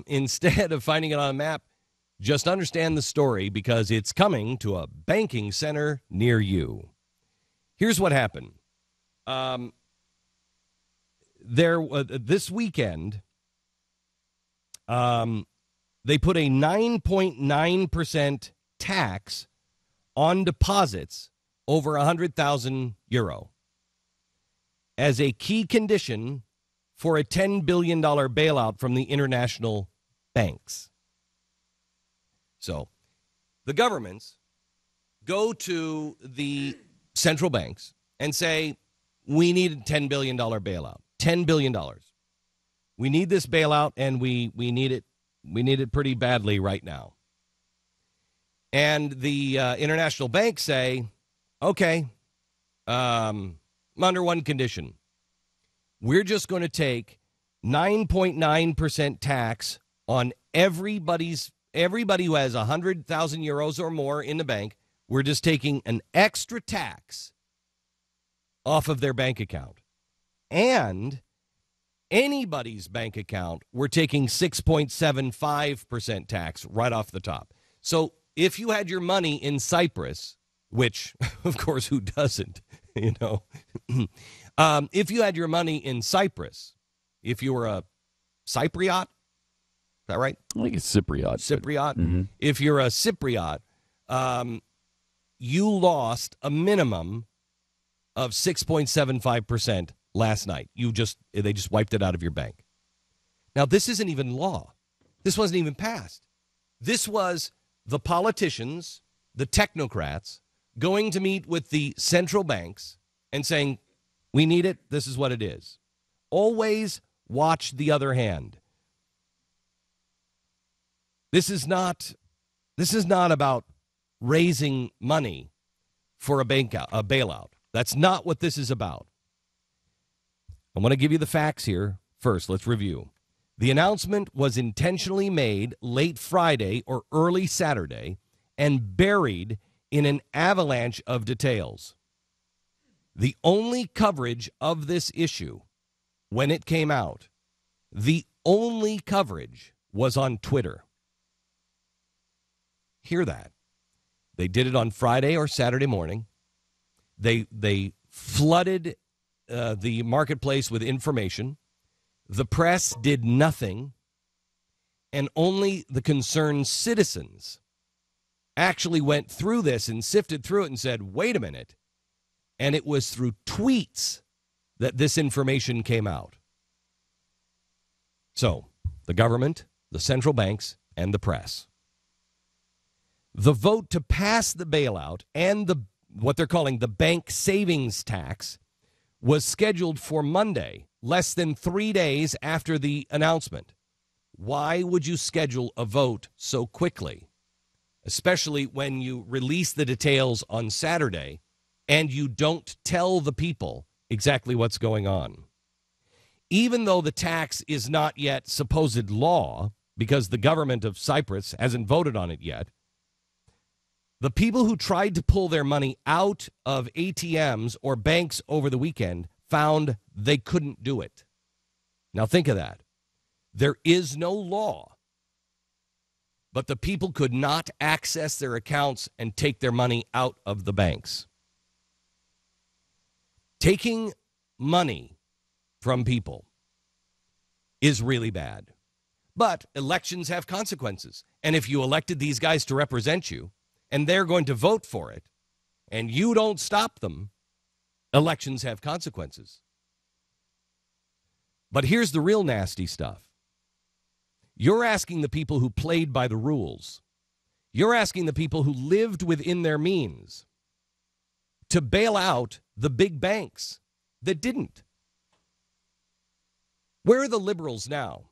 Instead of finding it on a map, just understand the story because it's coming to a banking center near you. Here's what happened. This weekend, they put a 9.9% tax on deposits over 100,000 euro as a key condition for a $10 billion bailout from the international banks. So the governments go to the central banks and say, we need a $10 billion bailout. $10 billion. We need this bailout, and we need it. We need it pretty badly right now. And the international banks say, okay, under one condition. We're just going to take 9.9% tax on everybody who has 100,000 euros or more in the bank. We're just taking an extra tax off of their bank account. And anybody's bank account, we're taking 6.75% tax right off the top. So if you had your money in Cyprus, which, of course, who doesn't, you know, if you had your money in Cyprus, if you were a Cypriot, is that right? I think it's Cypriot. Cypriot. Mm-hmm. If you're a Cypriot, you lost a minimum of 6.75% last night. They just wiped it out of your bank. Now, this isn't even law. This wasn't even passed. This was the politicians, the technocrats, going to meet with the central banks and saying, we need it. This is what it is. Always watch the other hand. This is not about raising money for a bailout. That's not what this is about. I want to give you the facts here. First, let's review. The announcement was intentionally made late Friday or early Saturday and buried in an avalanche of details. The only coverage of this issue when it came out, the only coverage was on Twitter. Hear that. They did it on Friday or Saturday morning. They flooded the marketplace with information. The press did nothing, and only the concerned citizens actually went through this and sifted through it and said, wait a minute. And it was through tweets that this information came out. So, the government, the central banks, and the press. The vote to pass the bailout and what they're calling the bank savings tax was scheduled for Monday, less than 3 days after the announcement. Why would you schedule a vote so quickly, especially when you release the details on Saturday and you don't tell the people exactly what's going on? Even though the tax is not yet supposed law, because the government of Cyprus hasn't voted on it yet, the people who tried to pull their money out of ATMs or banks over the weekend found they couldn't do it. Now think of that. There is no law, but the people could not access their accounts and take their money out of the banks. Taking money from people is really bad. But elections have consequences. And if you elected these guys to represent you, and they're going to vote for it, and you don't stop them, elections have consequences. But here's the real nasty stuff. You're asking the people who played by the rules, you're asking the people who lived within their means to bail out the big banks that didn't. Where are the liberals now?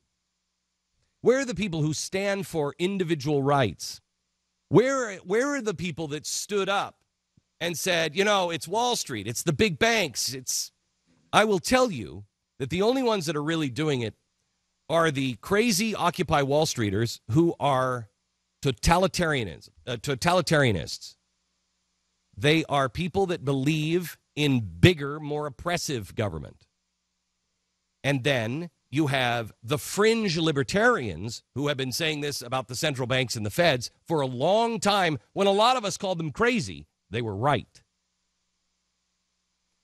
Where are the people who stand for individual rights? Where are the people that stood up and said, you know, it's Wall Street, it's the big banks. I will tell you that the only ones that are really doing it are the crazy Occupy Wall Streeters who are totalitarianists. They are people that believe in bigger, more oppressive government. And then you have the fringe libertarians who have been saying this about the central banks and the feds for a long time. When a lot of us called them crazy, they were right.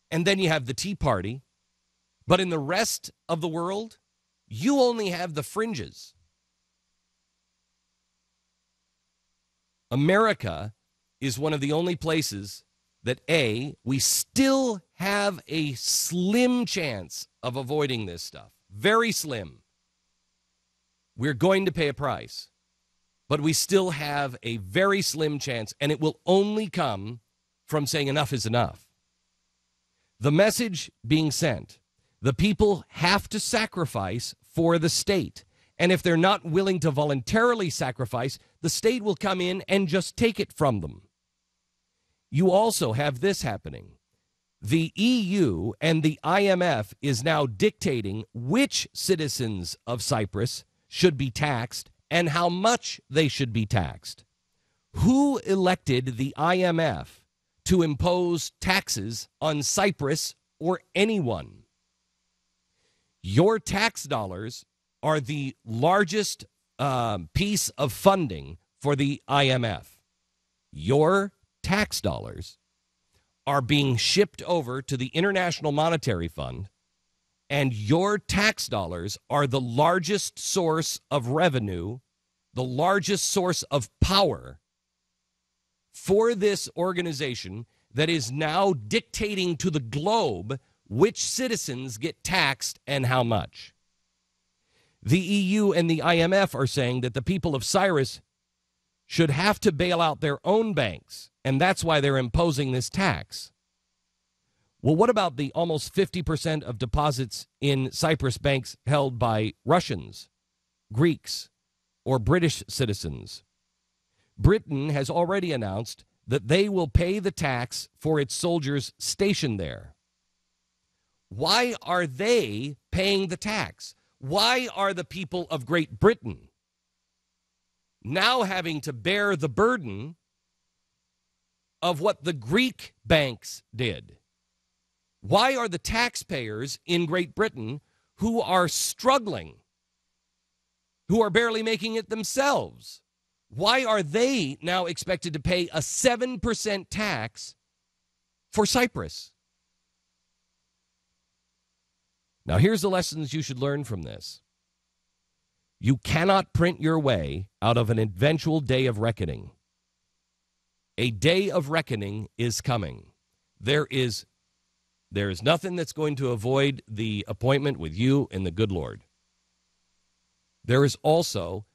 And then you have the Tea Party. But in the rest of the world, you only have the fringes. America is one of the only places that, A, we still have a slim chance of avoiding this stuff. Very slim. We're going to pay a price, but we still have a very slim chance, and it will only come from saying enough is enough. The message being sent, the people have to sacrifice for the state, and if they're not willing to voluntarily sacrifice, the state will come in and just take it from them. You also have this happening. The EU and the IMF is now dictating which citizens of Cyprus should be taxed and how much they should be taxed. Who elected the IMF to impose taxes on Cyprus or anyone? Your tax dollars are the largest piece of funding for the IMF. Your tax dollars are being shipped over to the International Monetary Fund, and your tax dollars are the largest source of revenue, the largest source of power for this organization that is now dictating to the globe which citizens get taxed and how much. The EU and the IMF are saying that the people of Cyprus should have to bail out their own banks, and that's why they're imposing this tax. Well, what about the almost 50% of deposits in Cyprus banks held by Russians, Greeks, or British citizens? Britain has already announced that they will pay the tax for its soldiers stationed there. Why are they paying the tax? Why are the people of Great Britain now having to bear the burden of what the Greek banks did? Why are the taxpayers in Great Britain who are struggling, who are barely making it themselves, why are they now expected to pay a 7% tax for Cyprus? Now, here's the lessons you should learn from this. You cannot print your way out of an eventual day of reckoning. A day of reckoning is coming. There is nothing that's going to avoid the appointment with you and the good Lord. There is also,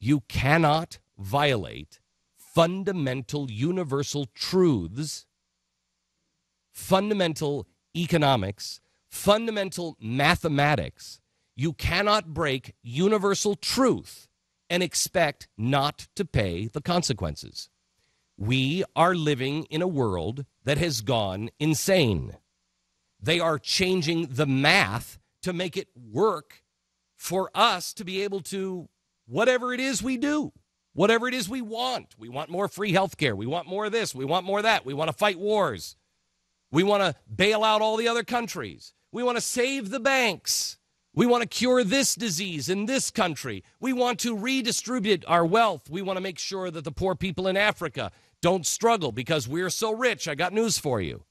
you cannot violate fundamental universal truths, fundamental economics, fundamental mathematics. You cannot break universal truth and expect not to pay the consequences. We are living in a world that has gone insane. They are changing the math to make it work for us to be able to, whatever it is we do, whatever it is we want. We want more free health care. We want more of this. We want more of that. We want to fight wars. We want to bail out all the other countries. We want to save the banks. We want to cure this disease in this country. We want to redistribute our wealth. We want to make sure that the poor people in Africa don't struggle because we're so rich. I got news for you.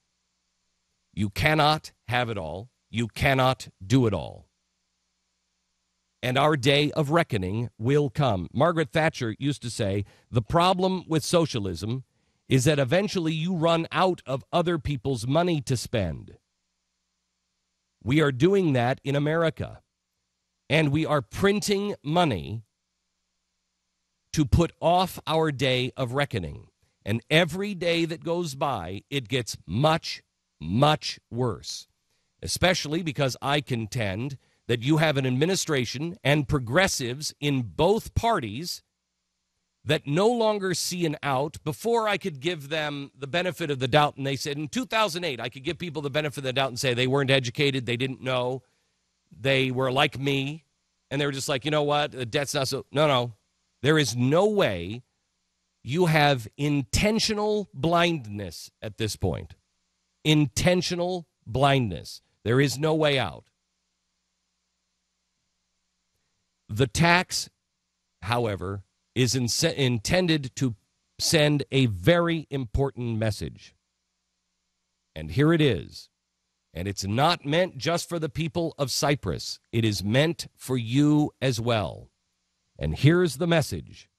You cannot have it all. You cannot do it all. And our day of reckoning will come. Margaret Thatcher used to say, the problem with socialism is that eventually you run out of other people's money to spend. We are doing that in America, and we are printing money to put off our day of reckoning. And every day that goes by, it gets much, much worse, especially because I contend that you have an administration and progressives in both parties that no longer see an out. Before, I could give them the benefit of the doubt, and they said in 2008, I could give people the benefit of the doubt and say they weren't educated, they didn't know, they were like me, and they were just like, you know what, the debt's not so... No. There is no way. You have intentional blindness at this point. Intentional blindness. There is no way out. The tax, however, is intended to send a very important message. And here it is. And it's not meant just for the people of Cyprus. It is meant for you as well. And here's the message.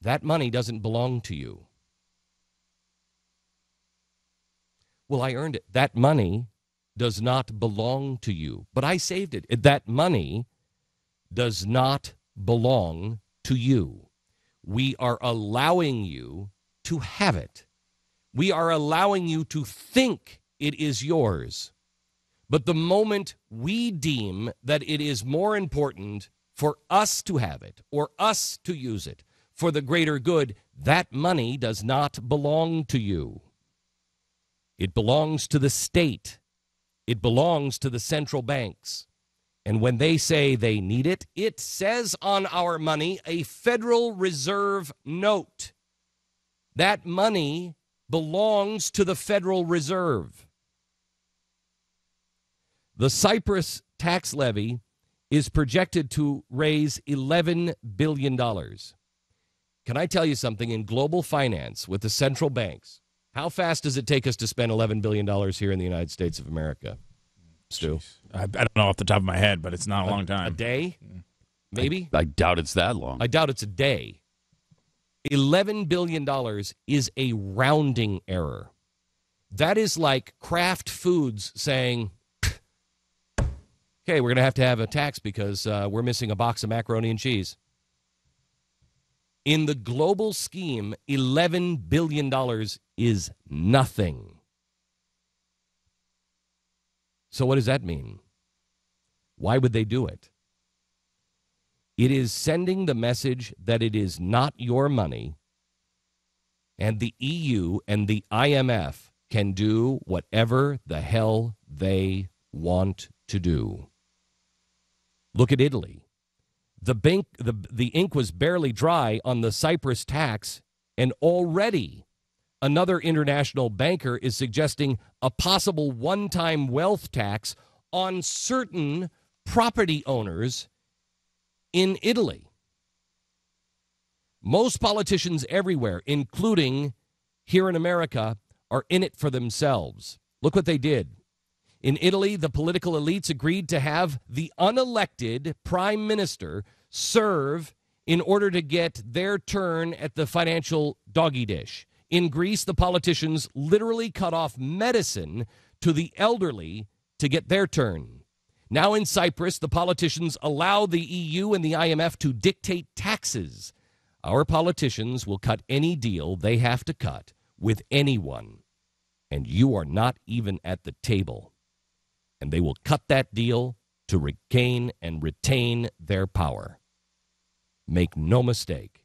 That money doesn't belong to you. Well, I earned it. That money does not belong to you, but I saved it. That money does not belong to you. We are allowing you to have it. We are allowing you to think it is yours. But the moment we deem that it is more important for us to have it or us to use it for the greater good, that money does not belong to you. It belongs to the state. It belongs to the central banks. And when they say they need it, it says on our money a Federal Reserve note. That money belongs to the Federal Reserve. The Cyprus tax levy is projected to raise $11 billion. Can I tell you something? In global finance with the central banks, how fast does it take us to spend $11 billion here in the United States of America, Stu? I don't know off the top of my head, but it's not a long time. A day? Maybe? I doubt it's that long. I doubt it's a day. $11 billion is a rounding error. That is like Kraft Foods saying, okay, we're going to have a tax because we're missing a box of macaroni and cheese. In the global scheme, $11 billion is nothing. So what does that mean? Why would they do it? It is sending the message that it is not your money, and the EU and the IMF can do whatever the hell they want to do. Look at Italy. The ink was barely dry on the Cyprus tax, and already another international banker is suggesting a possible one-time wealth tax on certain property owners in Italy. Most politicians everywhere, including here in America, are in it for themselves. Look what they did. In Italy, the political elites agreed to have the unelected prime minister serve in order to get their turn at the financial doggy dish. In Greece, the politicians literally cut off medicine to the elderly to get their turn. Now in Cyprus, the politicians allow the EU and the IMF to dictate taxes. Our politicians will cut any deal they have to cut with anyone, and you are not even at the table. And they will cut that deal to regain and retain their power. Make no mistake,